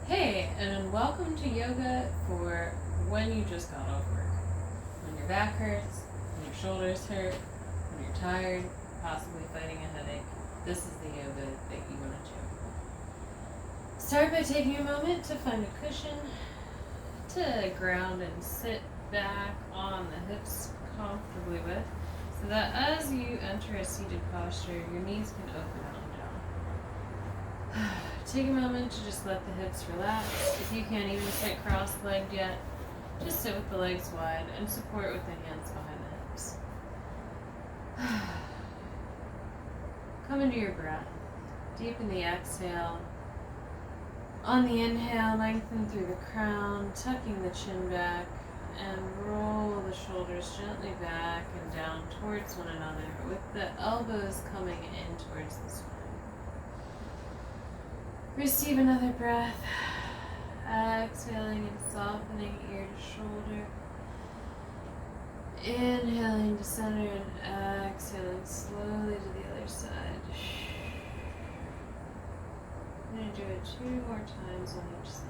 Hey, and welcome to yoga for when you just got off work. When your back hurts, when your shoulders hurt, when you're tired, possibly fighting a headache. This is the yoga that you want to do. Start by taking a moment to find a cushion to ground and sit back on the hips comfortably with, so that as you enter a seated posture, your knees can open out and down. Take a moment to just let the hips relax. If you can't even sit cross-legged yet, just sit with the legs wide and support with the hands behind the hips. Come into your breath. Deepen the exhale. On the inhale, lengthen through the crown, tucking the chin back, and roll the shoulders gently back and down towards one another, with the elbows coming in towards the spine. Receive another breath, exhaling and softening ear to shoulder. Inhaling to center and exhaling slowly to the other side. I'm going to do it 2 more times on each side.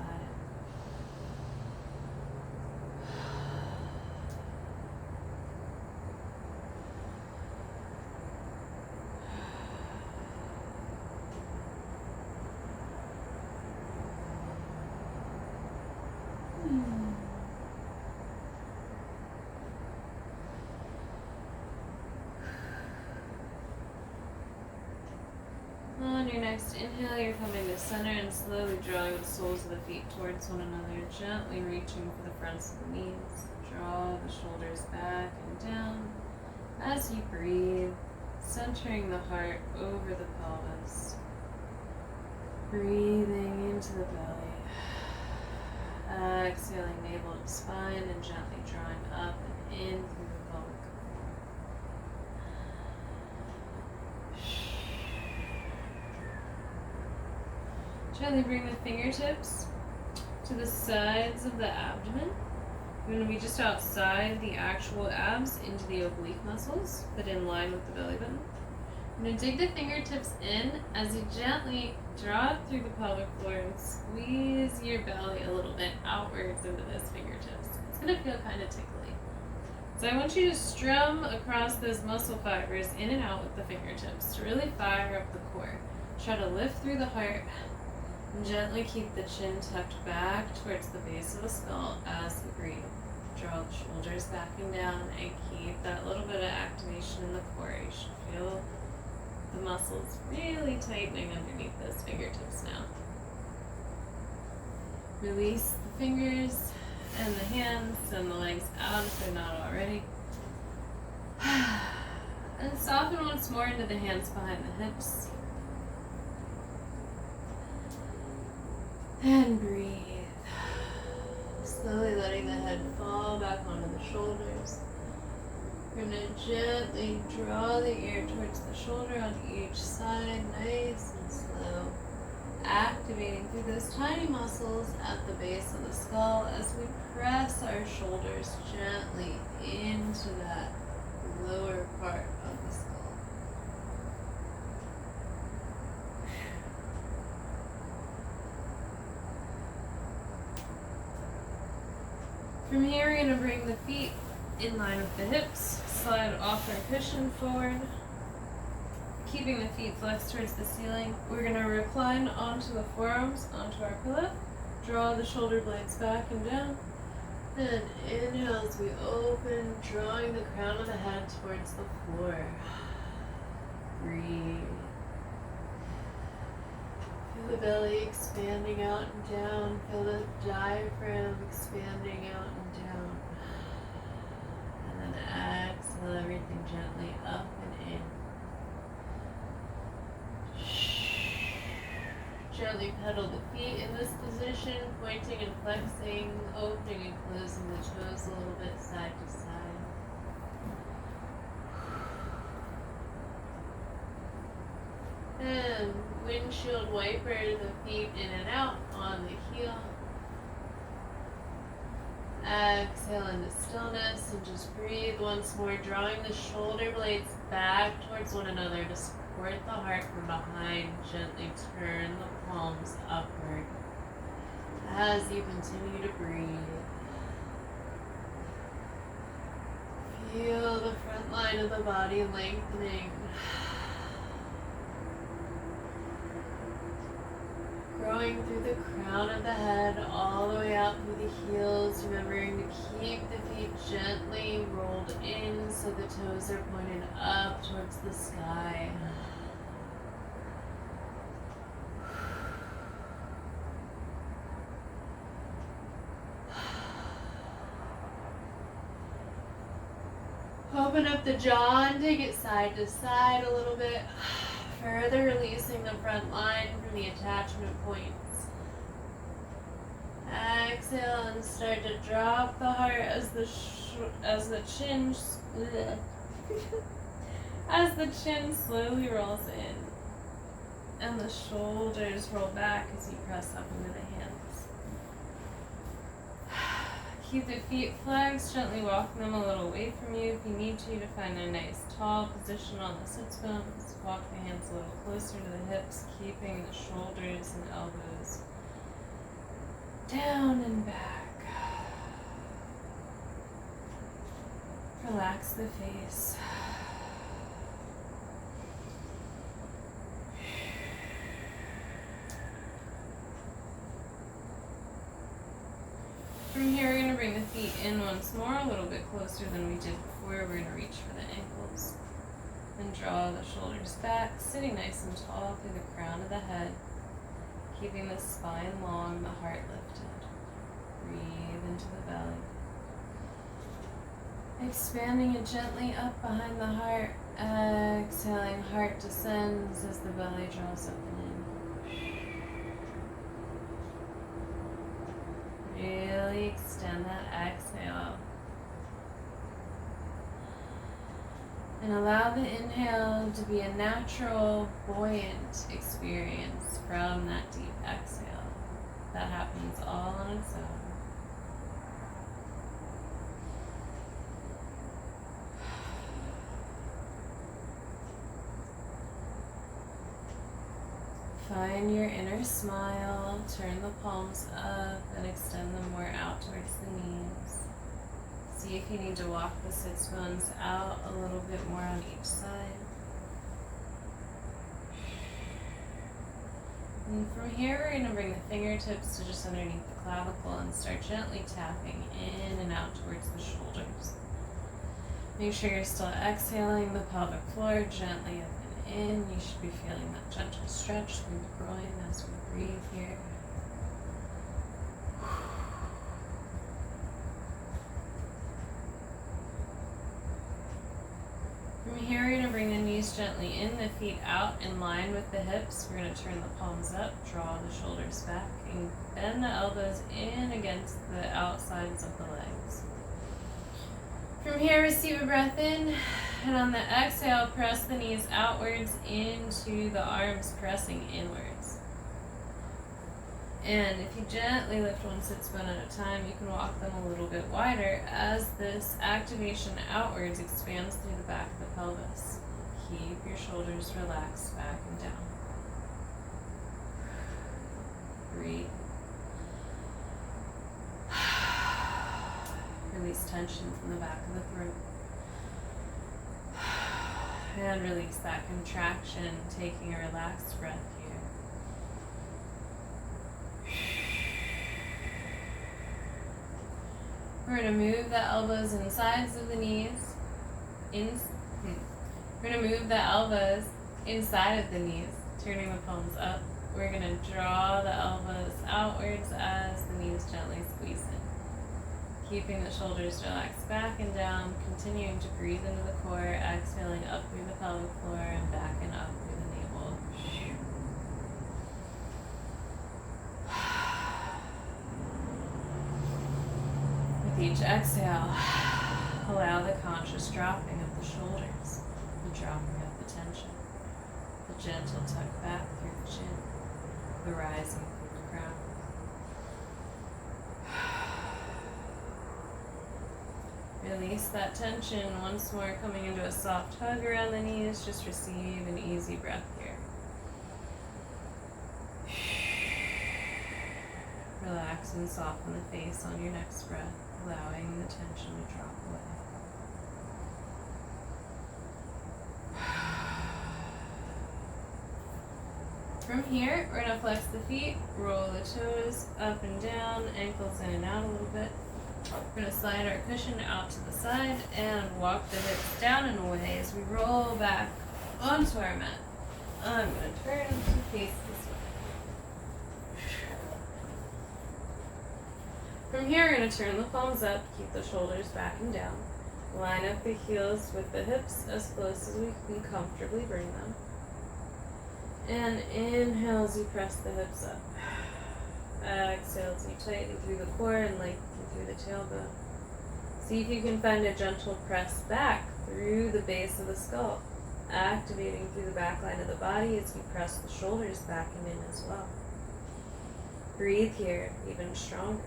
On your next inhale, you're coming to center and slowly drawing the soles of the feet towards one another, gently reaching for the fronts of the knees. Draw the shoulders back and down as you breathe, centering the heart over the pelvis. Breathing into the belly. Exhaling navel to spine and gently drawing up and in through the pelvic. Gently bring the fingertips to the sides of the abdomen. You're going to be just outside the actual abs into the oblique muscles, but in line with the belly button. You're going to dig the fingertips in as you gently draw it through the pelvic floor and squeeze your belly a little bit outwards into those fingertips. It's going to feel kind of tickly. So I want you to strum across those muscle fibers in and out with the fingertips to really fire up the core. Try to lift through the heart. And gently keep the chin tucked back towards the base of the skull as you breathe. Draw the shoulders back and down and keep that little bit of activation in the core. You should feel the muscles really tightening underneath those fingertips now. Release the fingers and the hands and the legs out if they're not already. And soften once more into the hands behind the hips. And breathe. Slowly letting the head fall back onto the shoulders. You're going to gently draw the ear towards the shoulder on each side, nice and slow. Activating through those tiny muscles at the base of the skull as we press our shoulders gently into that lower part of the skull. From here, we're going to bring the feet in line with the hips, slide off our cushion forward, keeping the feet flexed towards the ceiling. We're going to recline onto the forearms, onto our pillow, draw the shoulder blades back and down, and inhale as we open, drawing the crown of the head towards the floor. Breathe. Feel the belly expanding out and down. Feel the diaphragm expanding out and down. And then exhale everything gently up and in. Gently pedal the feet in this position, pointing and flexing, opening and closing the toes a little bit side to side. And windshield wiper the feet in and out on the heel. Exhale into stillness and just breathe once more, drawing the shoulder blades back towards one another to support the heart from behind. Gently turn the palms upward. as you continue to breathe. Feel the front line of the body lengthening. Growing through the crown of the head all the way out through the heels, remembering to keep the feet gently rolled in so the toes are pointed up towards the sky. Open up the jaw and take it side to side a little bit, further releasing the front line from the attachment points. Exhale and start to drop the heart as the chin as the chin slowly rolls in, and the shoulders roll back as you press up into the hands. Keep the feet flexed, gently walking them a little away from you if you need to find a nice tall position on the sits bones. Walk the hands a little closer to the hips, keeping the shoulders and elbows down and back. Relax the face. From here, we're going to bring the feet in once more, a little bit closer than we did before. We're going to reach for the ankles. And draw the shoulders back, sitting nice and tall through the crown of the head, keeping the spine long, the heart lifted. Breathe into the belly. Expanding it gently up behind the heart. Exhaling, heart descends as the belly draws up and in. Really extend that exhale. And allow the inhale to be a natural, buoyant experience from that deep exhale. That happens all on its own. Find your inner smile, turn the palms up and extend them more out towards the knees. See if you need to walk the sits bones out a little bit more on each side. And from here, we're going to bring the fingertips to just underneath the clavicle and start gently tapping in and out towards the shoulders. Make sure you're still exhaling the pelvic floor gently up and in. You should be feeling that gentle stretch through the groin as we breathe here. From here, we're going to bring the knees gently in, the feet out in line with the hips. We're going to turn the palms up, draw the shoulders back, and bend the elbows in against the outsides of the legs. From here, receive a breath in, and on the exhale, press the knees outwards into the arms, pressing inwards. And if you gently lift one sits bone at a time, you can walk them a little bit wider as this activation outwards expands through the back of the pelvis. Keep your shoulders relaxed back and down. Breathe. Release tension from the back of the throat. And release that contraction, taking a relaxed breath here. We're going to move the elbows insides of the knees. We're going to move the elbows inside of the knees, turning the palms up. We're going to draw the elbows outwards as the knees gently squeeze in. Keeping the shoulders relaxed back and down, continuing to breathe into the core, exhaling up through the pelvic floor and back and up through the navel. With each exhale, allow the conscious dropping of the shoulders, the dropping of the tension, the gentle tuck back through the chin, the rising through the crown. Release that tension once more, coming into a soft hug around the knees. Just receive an easy breath here. Relax relax and soften the face on your next breath, allowing the tension to drop away. From here, we're going to flex the feet, roll the toes up and down, ankles in and out a little bit. We're going to slide our cushion out to the side and walk the hips down and away as we roll back onto our mat. I'm going to turn to face this way. From here, we're going to turn the palms up, keep the shoulders back and down. Line up the heels with the hips as close as we can comfortably bring them. And inhale as you press the hips up. Exhale as you tighten through the core and lengthen through the tailbone. See if you can find a gentle press back through the base of the skull, activating through the back line of the body as you press the shoulders back and in as well. Breathe here, even stronger.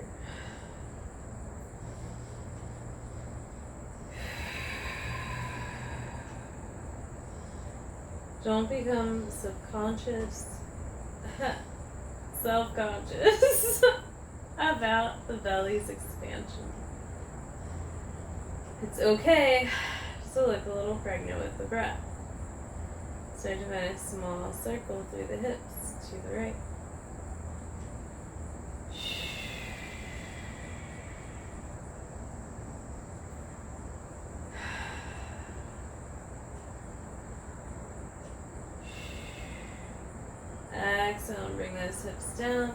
Don't become subconscious, self-conscious about the belly's expansion. It's okay to look a little pregnant with the breath. Start to find a small circle through the hips to the right. Exhale and bring those hips down.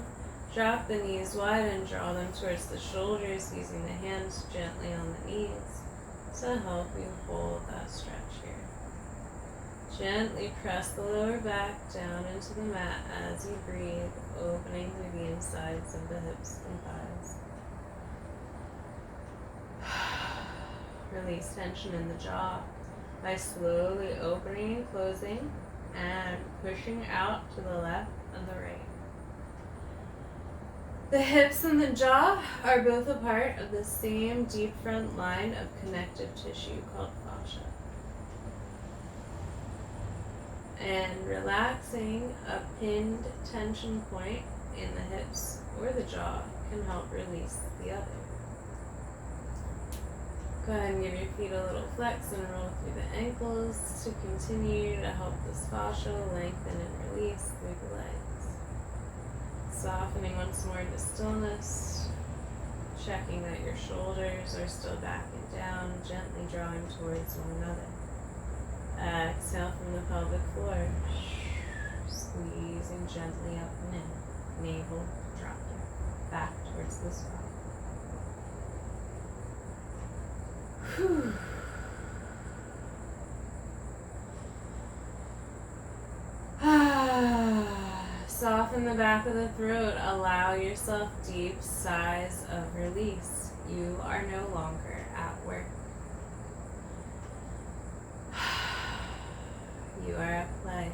Drop the knees wide and draw them towards the shoulders, using the hands gently on the knees to help you hold that stretch here. Gently press the lower back down into the mat as you breathe, opening through the insides of the hips and thighs. Release tension in the jaw by slowly opening and closing and pushing out to the left and the right. The hips and the jaw are both a part of the same deep front line of connective tissue called fascia. And relaxing a pinned tension point in the hips or the jaw can help release the other. Go ahead and give your feet a little flex and roll through the ankles to continue to help this fascia lengthen and release through the legs. Softening once more to stillness, checking that your shoulders are still back and down, gently drawing towards one another. Exhale from the pelvic floor, squeezing gently up and in, navel dropping back towards the spine. Whew. Soften the back of the throat. Allow yourself deep sighs of release. You are no longer at work. You are at play.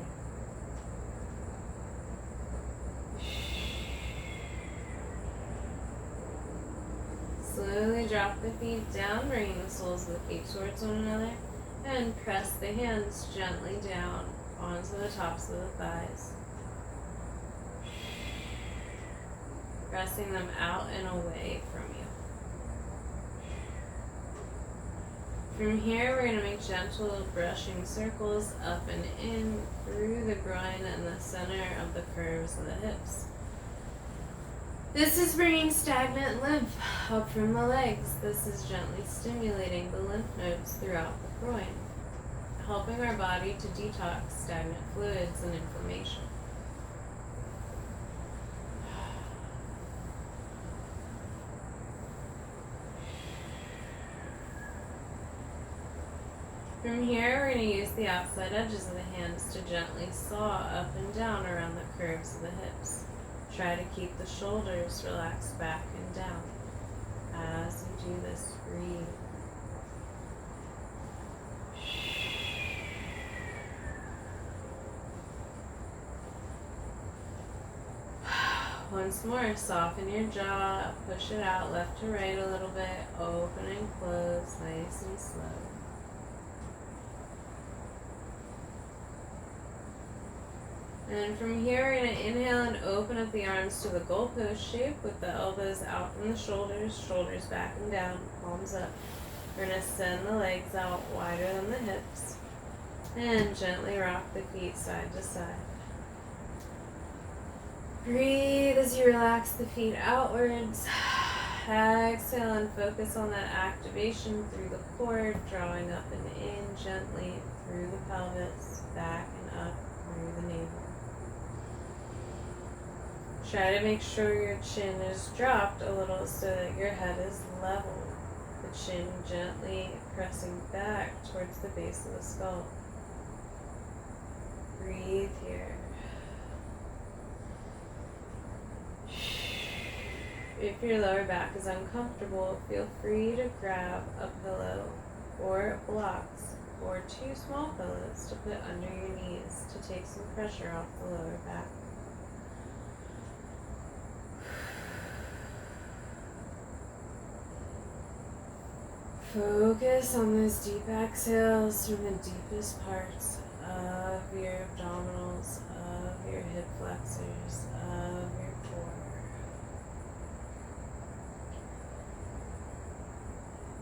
Slowly drop the feet down, bringing the soles of the feet towards one another, and press the hands gently down onto the tops of the thighs. Pressing them out and away from you. From here, we're going to make gentle brushing circles up and in through the groin and the center of the curves of the hips. This is bringing stagnant lymph up from the legs. This is gently stimulating the lymph nodes throughout the groin, helping our body to detox stagnant fluids and inflammation. From here, we're going to use the outside edges of the hands to gently saw up and down around the curves of the hips. Try to keep the shoulders relaxed back and down. As you do this, breathe. Once more, soften your jaw, push it out left to right a little bit, open and close, nice and slow. And from here, we're going to inhale and open up the arms to the goalpost shape with the elbows out from the shoulders, shoulders back and down, palms up. We're going to send the legs out wider than the hips and gently rock the feet side to side. Breathe as you relax the feet outwards. Exhale and focus on that activation through the core, drawing up and in gently through the pelvis, back and up through the navel. Try to make sure your chin is dropped a little so that your head is level. The chin gently pressing back towards the base of the skull. Breathe here. If your lower back is uncomfortable, feel free to grab a pillow or blocks or 2 small pillows to put under your knees to take some pressure off the lower back. Focus on those deep exhales from the deepest parts of your abdominals, of your hip flexors, of your core.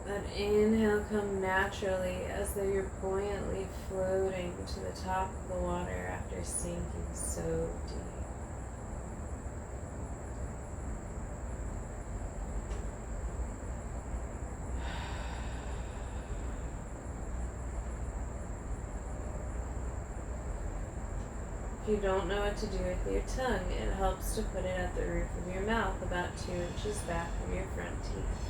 Let inhale come naturally as though you're buoyantly floating to the top of the water after sinking so deep. If you don't know what to do with your tongue, it helps to put it at the roof of your mouth about 2 inches back from your front teeth.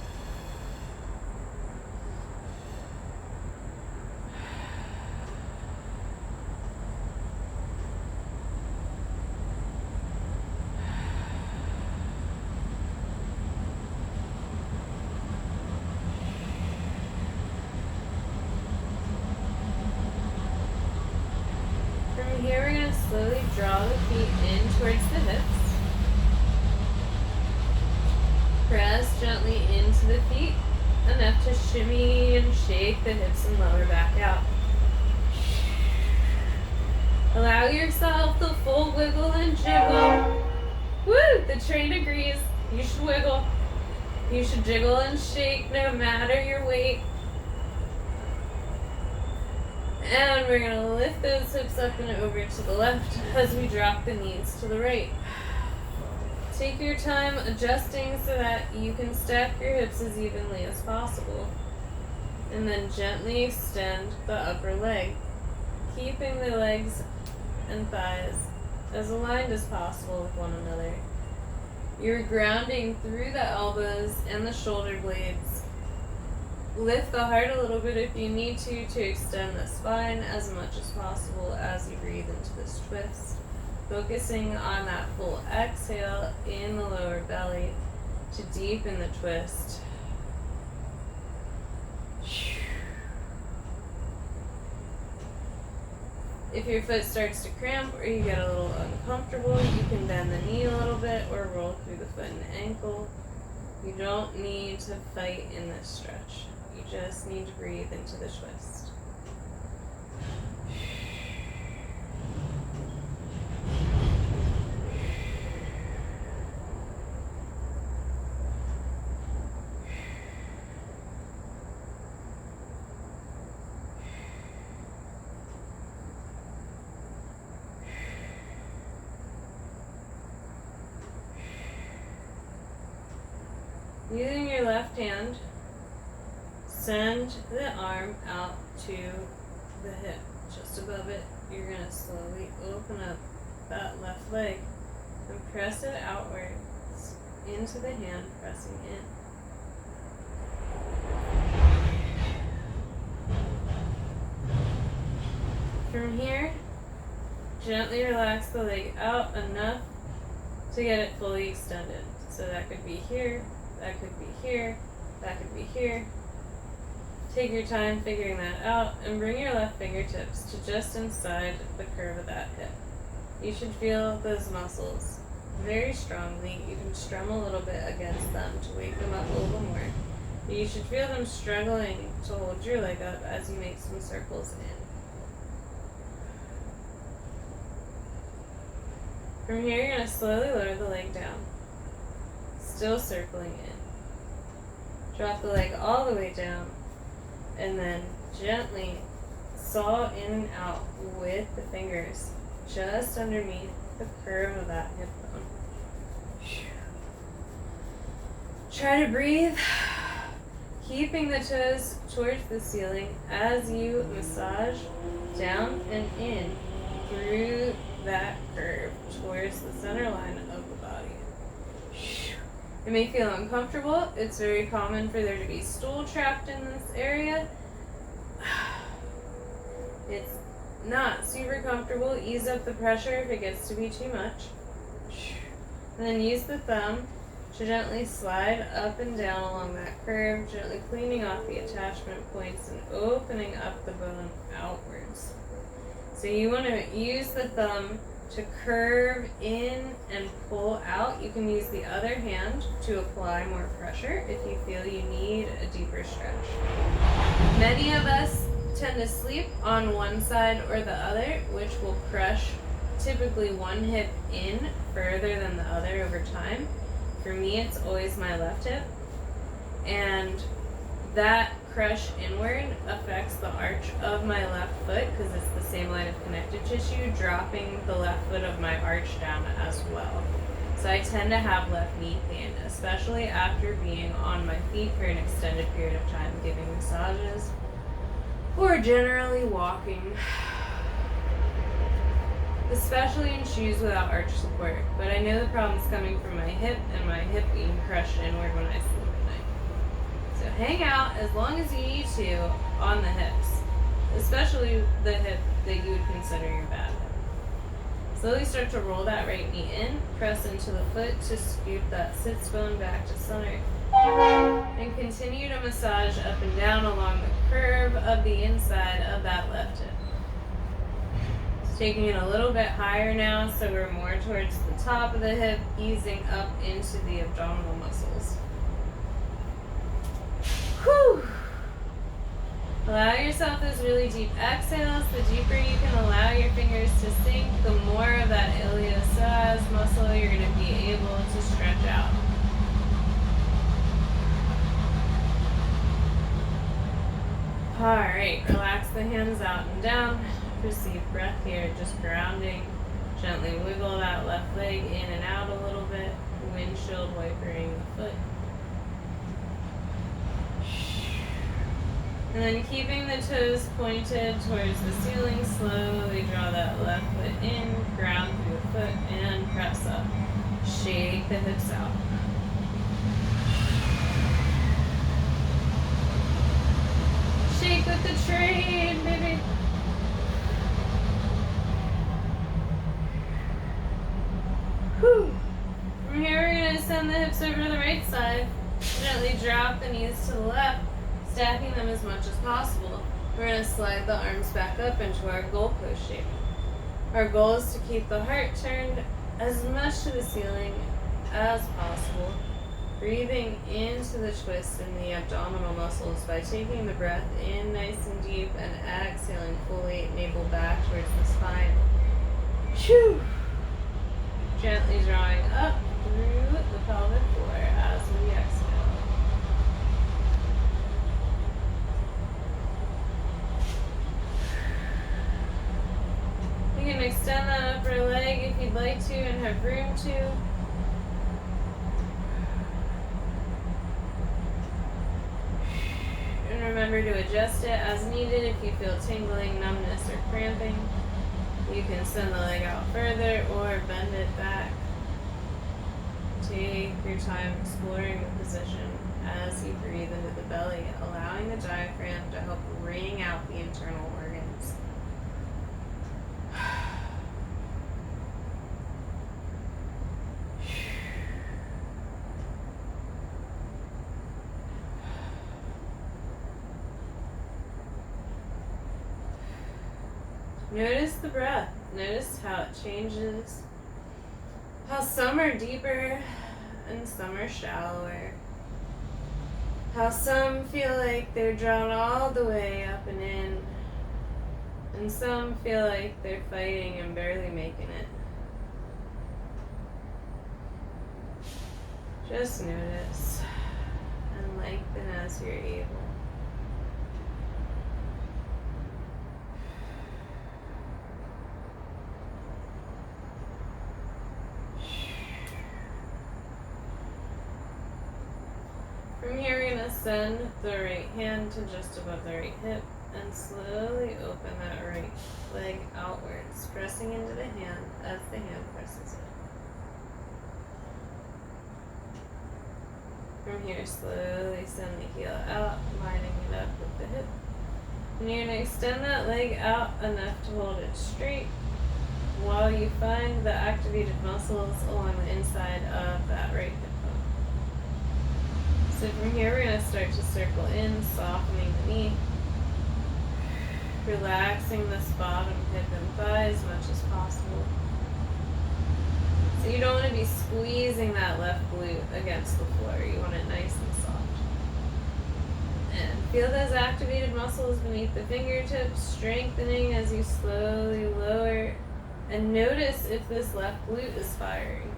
From here, we're going to slowly draw the feet in towards the hips. Press gently into the feet, enough to shimmy and shake the hips and lower back out. Allow yourself the full wiggle and jiggle. Woo! The train agrees. You should wiggle. You should jiggle and shake no matter your weight. And we're going to lift those hips up and over to the left as we drop the knees to the right. Take your time adjusting so that you can stack your hips as evenly as possible. And then gently extend the upper leg, keeping the legs and thighs as aligned as possible with one another. You're grounding through the elbows and the shoulder blades. Lift the heart a little bit if you need to extend the spine as much as possible as you breathe into this twist. Focusing on that full exhale in the lower belly to deepen the twist. If your foot starts to cramp or you get a little uncomfortable, you can bend the knee a little bit or roll through the foot and ankle. You don't need to fight in this stretch. You just need to breathe into the twist. Using your left hand, send the arm out to the hip. Just above it, you're going to slowly open up that left leg and press it outwards into the hand, pressing in. From here, gently relax the leg out enough to get it fully extended. So that could be here, that could be here, that could be here. Take your time figuring that out and bring your left fingertips to just inside the curve of that hip. You should feel those muscles very strongly. You can strum a little bit against them to wake them up a little more. You should feel them struggling to hold your leg up as you make some circles in. From here, you're going to slowly lower the leg down, still circling in. Drop the leg all the way down, and then gently saw in and out with the fingers just underneath the curve of that hip bone. Try to breathe, keeping the toes towards the ceiling as you massage down and in through that curve towards the center line of the body. It may feel uncomfortable. It's very common for there to be stool trapped in this area. It's not super comfortable. Ease up the pressure if it gets to be too much. And then use the thumb to gently slide up and down along that curve, gently cleaning off the attachment points and opening up the bone outwards. So you want to use the thumb to curve in and pull out. You can use the other hand to apply more pressure if you feel you need a deeper stretch. Many of us tend to sleep on one side or the other, which will crush typically one hip in further than the other over time. For me, it's always my left hip, and that crush inward affects the arch of my left foot because it's the same line of connective tissue, dropping the left foot of my arch down as well. So I tend to have left knee pain, especially after being on my feet for an extended period of time, giving massages or generally walking, especially in shoes without arch support. But I know the problem's coming from my hip and my hip being crushed inward when I sleep at night. So hang out as long as you need to on the hips, especially the hip that you would consider your bad hip. Slowly start to roll that right knee in, press into the foot to scoop that sits bone back to center, and continue to massage up and down along the curve of the inside of that left hip. Taking it a little bit higher now, so we're more towards the top of the hip, easing up into the abdominal muscles. Whew! Allow yourself those really deep exhales. The deeper you can allow your fingers to sink, the more of that iliopsoas muscle you're going to be able to stretch out. Alright, relax the hands out and down. Receive breath here, just grounding. Gently wiggle that left leg in and out a little bit, windshield wipering the foot. And then keeping the toes pointed towards the ceiling, slowly draw that left foot in, ground through the foot, and press up. Shake the hips out. Shake with the train, baby. Whew. From here, we're going to send the hips over to the right side. Gently drop the knees to the left, stacking them as much as possible. We're going to slide the arms back up into our goalpost shape. Our goal is to keep the heart turned as much to the ceiling as possible, breathing into the twist in the abdominal muscles by taking the breath in nice and deep and exhaling fully, navel back towards the spine. Whew. Gently drawing up through the pelvic floor as we exhale. You can extend that upper leg if you'd like to and have room to. And remember to adjust it as needed if you feel tingling, numbness, or cramping. You can send the leg out further or bend it back. Take your time exploring the position as you breathe into the belly, allowing the diaphragm to help wring out the internal organs. Notice the breath. Notice how it changes. How some are deeper and some are shallower. How some feel like they're drawn all the way up and in, and some feel like they're fighting and barely making it. Just notice and lengthen as you're able. From here, we're going to send the right hand to just above the right hip and slowly open that right leg outwards, pressing into the hand as the hand presses it. From here, slowly send the heel out, lining it up with the hip. And you're going to extend that leg out enough to hold it straight while you find the activated muscles along the inside of that right hip bone. So from here, we're going to start to circle in, softening the knee, relaxing this bottom hip and thigh as much as possible. So you don't want to be squeezing that left glute against the floor. You want it nice and soft. And feel those activated muscles beneath the fingertips strengthening as you slowly lower. And notice if this left glute is firing.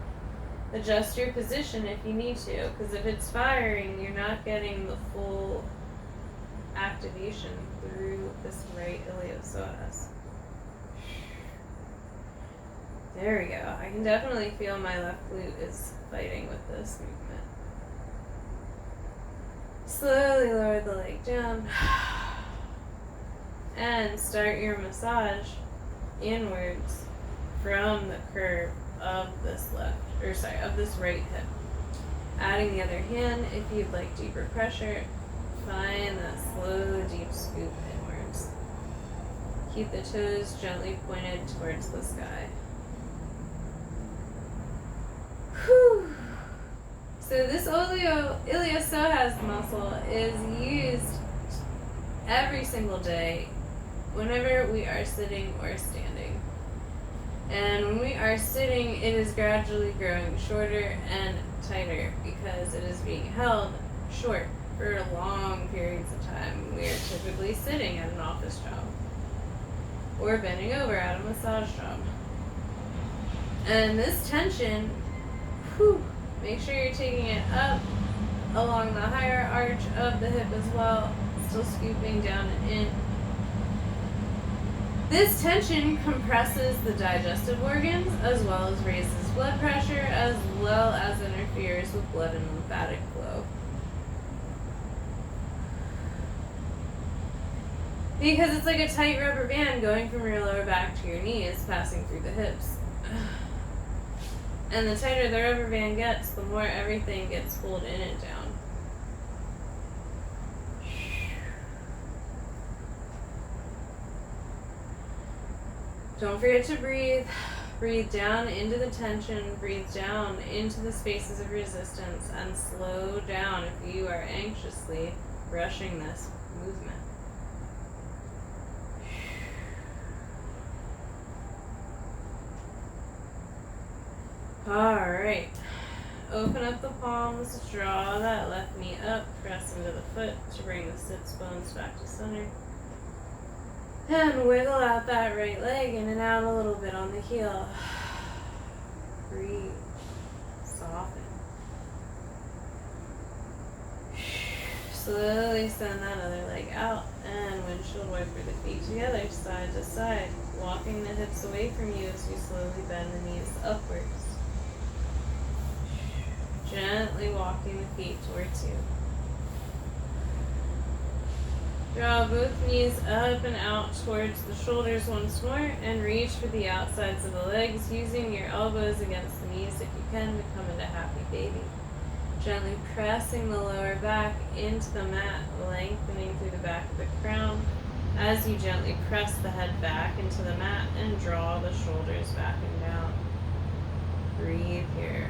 Adjust your position if you need to, because if it's firing, you're not getting the full activation through this right iliopsoas. There we go. I can definitely feel my left glute is fighting with this movement. Slowly lower the leg down and start your massage inwards from the curve of this of this right hip. Adding the other hand if you'd like deeper pressure. Find that slow, deep scoop inwards. Keep the toes gently pointed towards the sky. Whew. So this iliopsoas muscle is used every single day whenever we are sitting or standing. And when we are sitting, it is gradually growing shorter and tighter because it is being held short for long periods of time. We are typically sitting at an office job or bending over at a massage job. And this tension, make sure you're taking it up along the higher arch of the hip as well, still scooping down and in. This tension compresses the digestive organs as well as raises blood pressure as well as interferes with blood and lymphatic flow. Because it's like a tight rubber band going from your lower back to your knees, passing through the hips. And the tighter the rubber band gets, the more everything gets pulled in and down. Don't forget to breathe. Breathe down into the tension. Breathe down into the spaces of resistance and slow down if you are anxiously rushing this movement. Alright, open up the palms, draw that left knee up, press into the foot to bring the sits bones back to center. And wiggle out that right leg in and out a little bit on the heel. Breathe, soften. Slowly send that other leg out and windshield wiper the feet together, side to side, walking the hips away from you as you slowly bend the knees upwards. Gently walking the feet towards you. Draw both knees up and out towards the shoulders once more and reach for the outsides of the legs, using your elbows against the knees if you can to come into happy baby. Gently pressing the lower back into the mat, lengthening through the back of the crown as you gently press the head back into the mat and draw the shoulders back and down. Breathe here.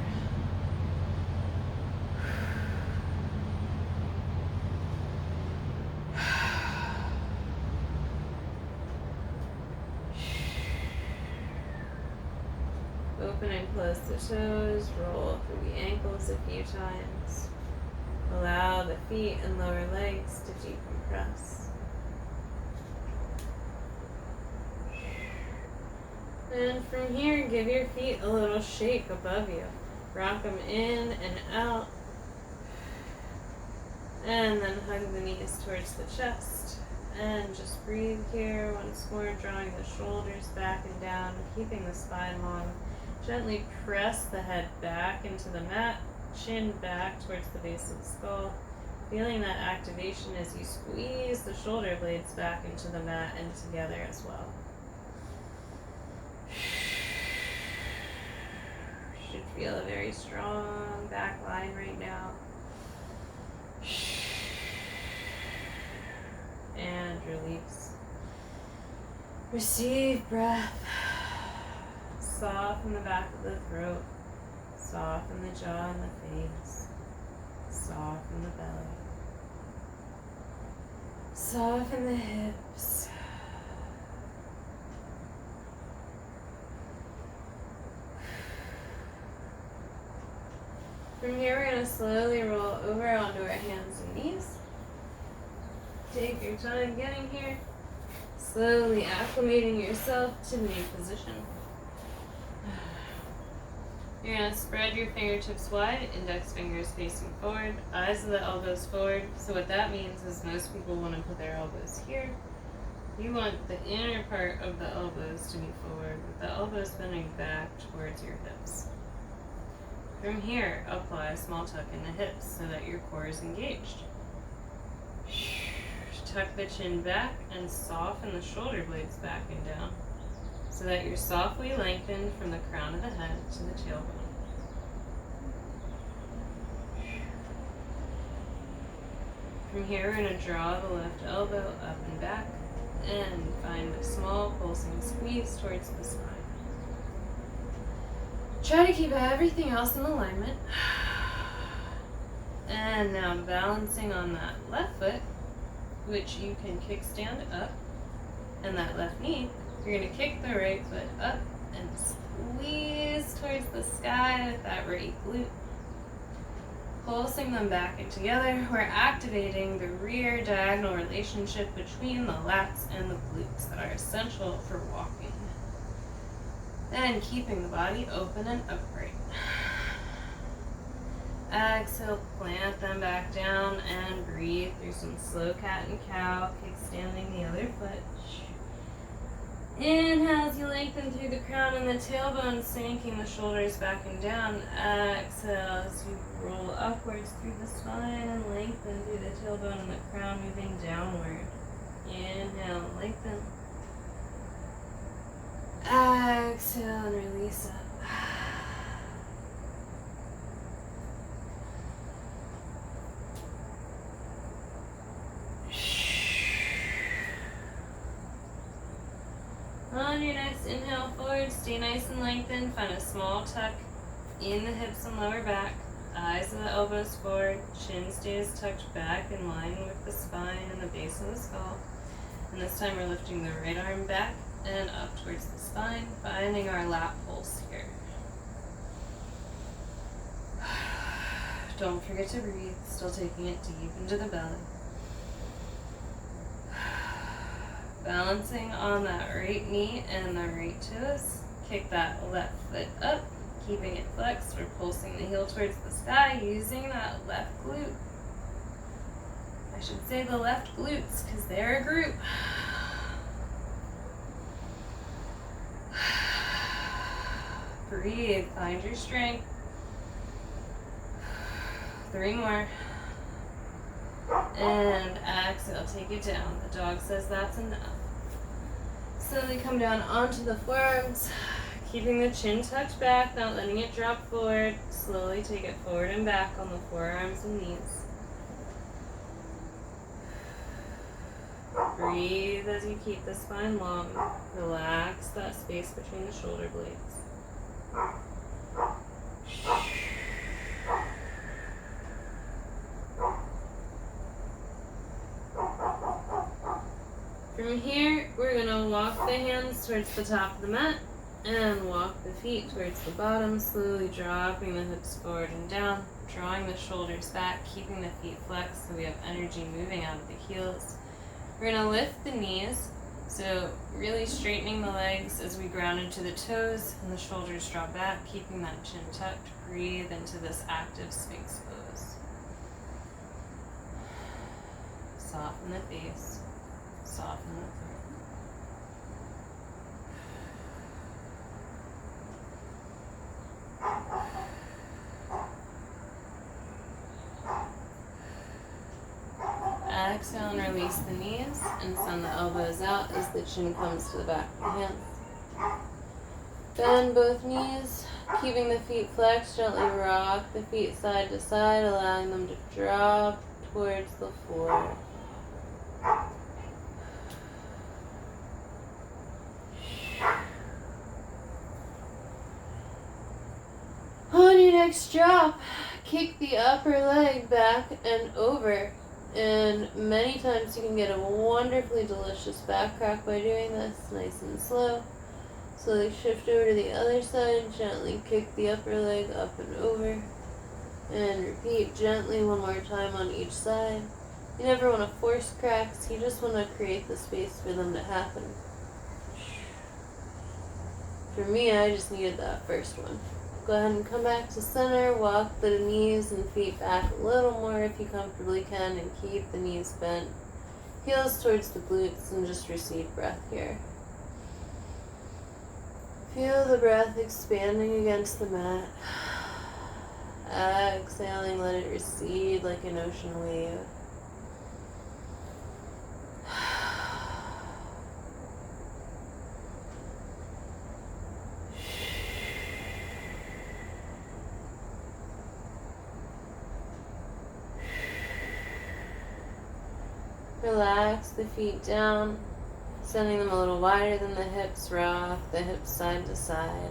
Open and close the toes, roll through the ankles a few times. Allow the feet and lower legs to decompress. And from here, give your feet a little shake above you. Rock them in and out. And then hug the knees towards the chest. And just breathe here once more, drawing the shoulders back and down, keeping the spine long. Gently press the head back into the mat, chin back towards the base of the skull. Feeling that activation as you squeeze the shoulder blades back into the mat and together as well. You should feel a very strong back line right now. And release. Receive breath. Soften the back of the throat. Soften the jaw and the face. Soften the belly. Soften the hips. From here, we're going to slowly roll over onto our hands and knees. Take your time getting here. Slowly acclimating yourself to the new position. You're going to spread your fingertips wide, index fingers facing forward, eyes of the elbows forward. So what that means is most people want to put their elbows here. You want the inner part of the elbows to be forward, with the elbows bending back towards your hips. From here, apply a small tuck in the hips so that your core is engaged. Tuck the chin back and soften the shoulder blades back and down so that you're softly lengthened from the crown of the head to the tailbone. From here, we're going to draw the left elbow up and back and find a small pulsing squeeze towards the spine. Try to keep everything else in alignment. And now balancing on that left foot, which you can kickstand up, and that left knee, you're going to kick the right foot up and squeeze towards the sky with that right glute. Pulsing them back and together, we're activating the rear diagonal relationship between the lats and the glutes that are essential for walking. And keeping the body open and upright. Exhale, plant them back down and breathe through some slow cat and cow, kickstanding the other foot. Inhale as you lengthen through the crown and the tailbone, sinking the shoulders back and down. Exhale as you roll upwards through the spine and lengthen through the tailbone and the crown, moving downward. Inhale, lengthen. Exhale and release up. On your next inhale forward, stay nice and lengthened. Find a small tuck in the hips and lower back. Eyes of the elbows forward. Chin stays tucked back in line with the spine and the base of the skull. And this time we're lifting the right arm back and up towards the spine, finding our lat pulse here. Don't forget to breathe, still taking it deep into the belly. Balancing on that right knee and the right toes. Kick that left foot up, keeping it flexed. We're pulsing the heel towards the sky, using that left glute. I should say the left glutes, because they're a group. Breathe, find your strength. 3 more. And exhale, take it down. The dog says that's enough. Slowly come down onto the forearms, keeping the chin tucked back, not letting it drop forward. Slowly take it forward and back on the forearms and knees. Breathe as you keep the spine long. Relax that space between the shoulder blades. From here, we're going to walk the hands towards the top of the mat and walk the feet towards the bottom, slowly dropping the hips forward and down, drawing the shoulders back, keeping the feet flexed so we have energy moving out of the heels. We're going to lift the knees, So really straightening the legs as we ground into the toes and the shoulders draw back, keeping that chin tucked. Breathe into this active Sphinx pose. Soften the face, soften the throat. Exhale and release the knees and send the elbows out as the chin comes to the back of the hands. Bend both knees, keeping the feet flexed. Gently rock the feet side to side, allowing them to drop towards the floor. On your next drop, kick the upper leg back and over. And many times you can get a wonderfully delicious back crack by doing this, nice and slow. Slowly shift over to the other side, gently kick the upper leg up and over. And repeat gently one more time on each side. You never want to force cracks, you just want to create the space for them to happen. For me, I just needed that first one. Go ahead and come back to center, walk the knees and feet back a little more if you comfortably can, and keep the knees bent. Heels towards the glutes and just receive breath here. Feel the breath expanding against the mat. Exhaling, let it recede like an ocean wave. Relax the feet down, sending them a little wider than the hips. Rock the hips side to side.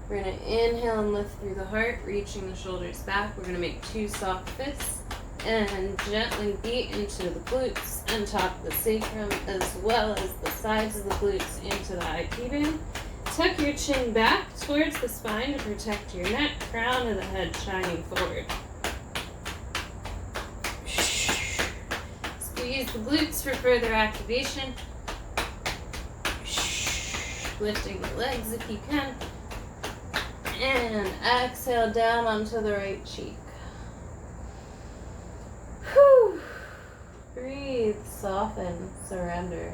We're going to inhale and lift through the heart, reaching the shoulders back. We're going to make 2 soft fists and gently beat into the glutes and top of the sacrum, as well as the sides of the glutes into the IT band. Tuck your chin back towards the spine to protect your neck, crown of the head shining forward. Squeeze the glutes for further activation. Lifting the legs if you can. And exhale down onto the right cheek. Whew. Breathe, soften, surrender.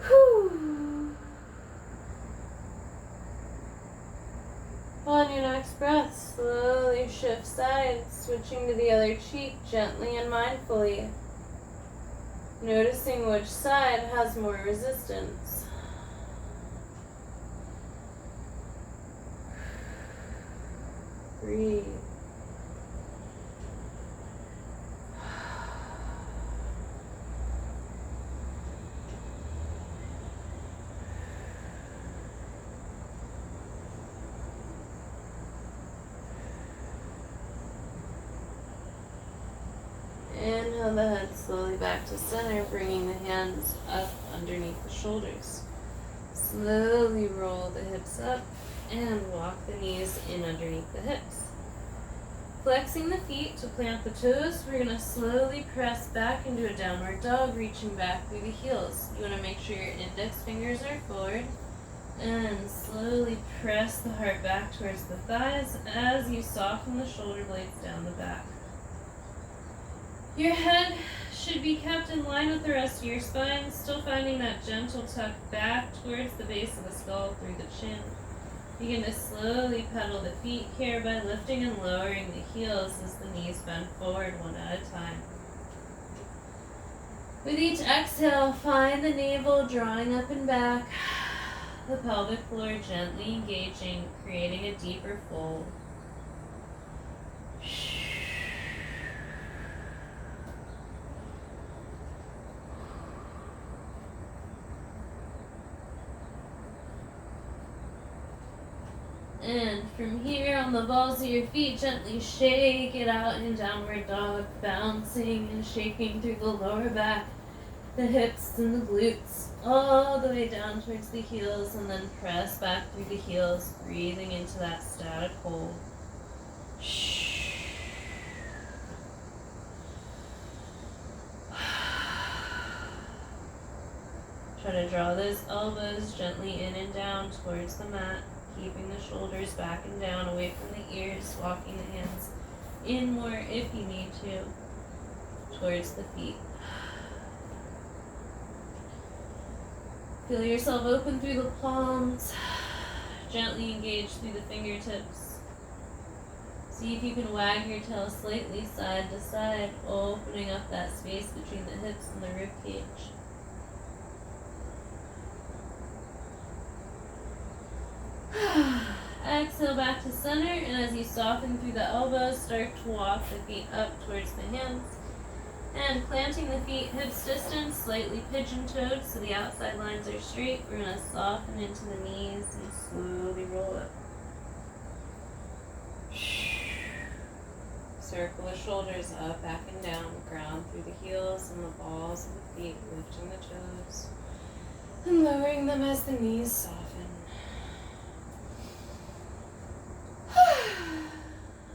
Whew. On your next breath, slowly shift sides, switching to the other cheek gently and mindfully. Noticing which side has more resistance. Breathe. Inhale the head slowly back to center, bringing the hands up underneath the shoulders. Slowly roll the hips up and walk the knees in underneath the hips. Flexing the feet to plant the toes, we're going to slowly press back into a downward dog, reaching back through the heels. You want to make sure your index fingers are forward and slowly press the heart back towards the thighs as you soften the shoulder blades down the back. Your head should be kept in line with the rest of your spine, still finding that gentle tuck back towards the base of the skull through the chin. Begin to slowly pedal the feet here by lifting and lowering the heels as the knees bend forward one at a time. With each exhale, find the navel drawing up and back, the pelvic floor gently engaging, creating a deeper fold. And from here, on the balls of your feet, gently shake it out in downward dog, bouncing and shaking through the lower back, the hips and the glutes, all the way down towards the heels, and then press back through the heels, breathing into that static hold. Try to draw those elbows gently in and down towards the mat, keeping the shoulders back and down away from the ears, walking the hands in more if you need to, towards the feet. Feel yourself open through the palms, gently engage through the fingertips. See if you can wag your tail slightly side to side, opening up that space between the hips and the rib cage. Exhale back to center, and as you soften through the elbows, start to walk the feet up towards the hands. And planting the feet hips distance, slightly pigeon-toed so the outside lines are straight. We're going to soften into the knees and slowly roll up. Circle the shoulders up, back and down. Ground through the heels and the balls of the feet, lifting the toes and lowering them as the knees soften.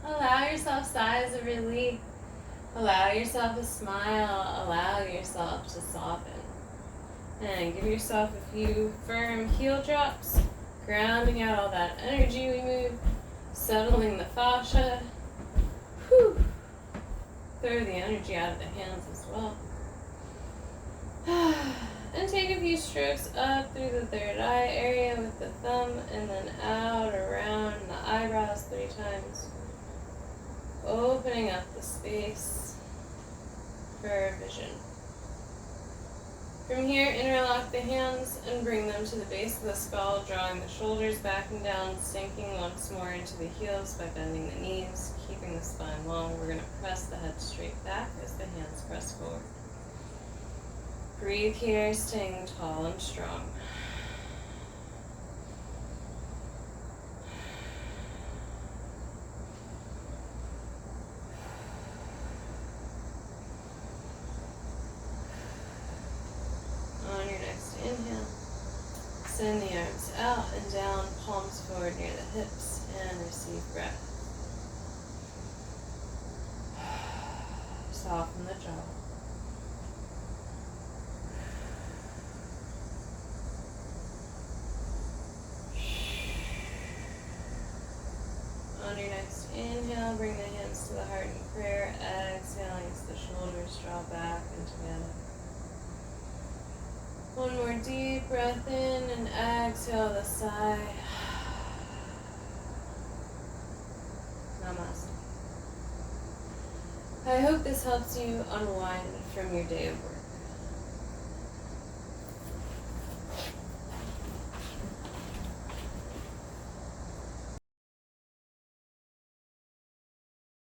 Allow yourself sighs of relief. Allow yourself a smile. Allow yourself to soften. And give yourself a few firm heel drops, grounding out all that energy we move, settling the fascia. Whew. Throw the energy out of the hands as well. And take a few strokes up through the third eye area with the thumb, and then out around the eyebrows 3 times. Opening up the space for vision. From here, interlock the hands and bring them to the base of the skull, drawing the shoulders back and down, sinking once more into the heels by bending the knees, keeping the spine long. We're going to press the head straight back as the hands press forward. Breathe here, staying tall and strong. On your next inhale, send the arms out and down, palms forward near the hips, and receive breath. Soften the jaw. On your next inhale, bring the hands to the heart in prayer. Exhaling as the shoulders draw back and together. One more deep breath in and exhale the sigh. Namaste. I hope this helps you unwind from your day of work.